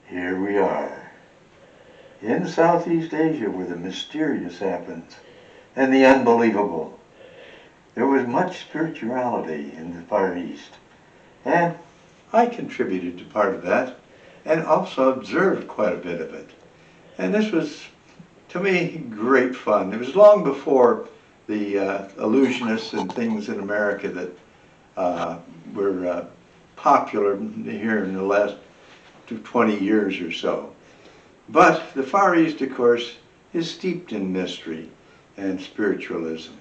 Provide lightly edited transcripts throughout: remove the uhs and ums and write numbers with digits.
Here we are, in Southeast Asia, where the mysterious happens and the unbelievable. There was much spirituality in the Far East, and I contributed to part of that and also observed quite a bit of it. And this was, to me, great fun. It was long before the illusionists and things in America that were popular here in the last 20 years or so. But the Far East, of course, is steeped in mystery and spiritualism.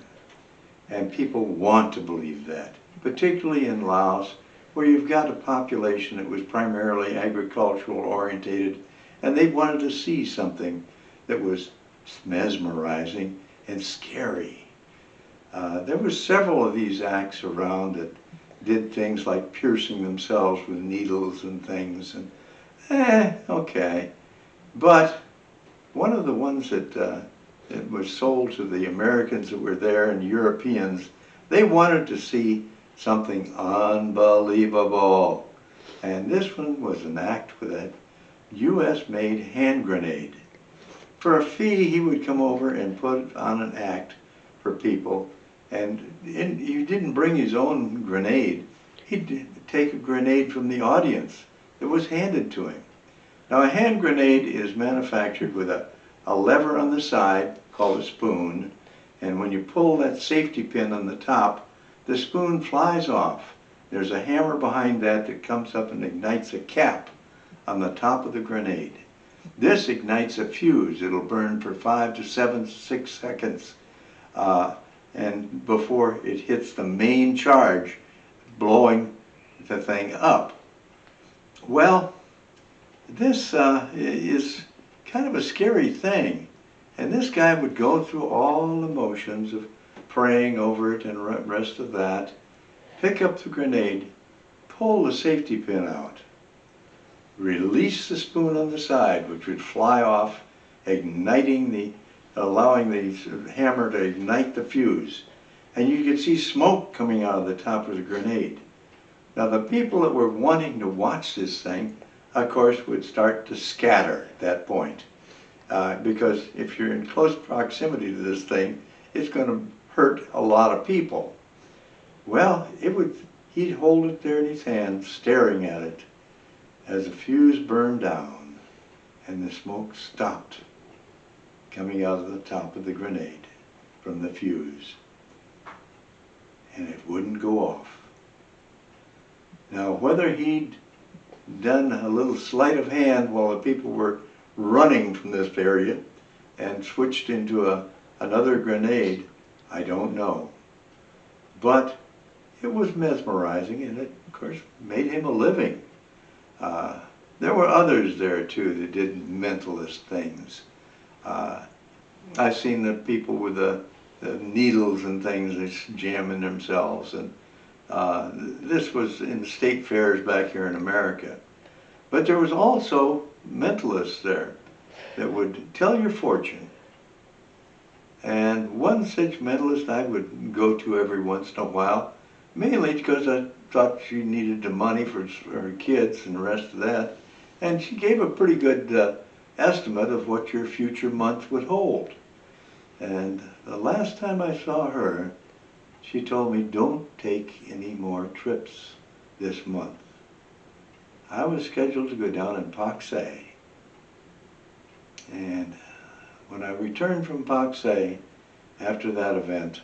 And people want to believe that, particularly in Laos, where you've got a population that was primarily agricultural orientated, and they wanted to see something that was mesmerizing and scary. There were several of these acts around that did things like piercing themselves with needles and things, and okay. But one of the ones that it was sold to the Americans that were there and Europeans, they wanted to see something unbelievable. And this one was an act with a US-made hand grenade. For a fee, he would come over and put on an act for people. And he didn't bring his own grenade. He'd take a grenade from the audience that was handed to him. Now, a hand grenade is manufactured with a lever on the side called a spoon, and when you pull that safety pin on the top, the spoon flies off. There's a hammer behind that that comes up and ignites a cap on the top of the grenade. This ignites a fuse. It'll burn for 5 to 7, 6 seconds, and before it hits the main charge, blowing the thing up. Well, this is kind of a scary thing. And this guy would go through all the motions of praying over it and the rest of that, pick up the grenade, pull the safety pin out, release the spoon on the side, which would fly off, allowing the hammer to ignite the fuse. And you could see smoke coming out of the top of the grenade. Now, the people that were wanting to watch this thing, of course, would start to scatter at that point. Because if you're in close proximity to this thing, it's going to hurt a lot of people. Well, he'd hold it there in his hand, staring at it, as the fuse burned down and the smoke stopped coming out of the top of the grenade from the fuse. And it wouldn't go off. Now, whether he'd done a little sleight of hand while the people were running from this area and switched into another grenade, I don't know. But it was mesmerizing, and it, of course, made him a living. There were others there, too, that did mentalist things. I've seen the people with the needles and things that's jamming themselves, and this was in the state fairs back here in America. But there was also mentalists there that would tell your fortune. And one such mentalist I would go to every once in a while, mainly because I thought she needed the money for her kids and the rest of that. And she gave a pretty good estimate of what your future month would hold. And the last time I saw her, she told me, don't take any more trips this month. I was scheduled to go down in Pak Se. And when I returned from Pak Se after that event,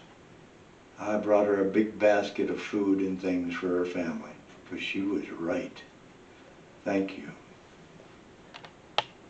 I brought her a big basket of food and things for her family, because she was right. Thank you.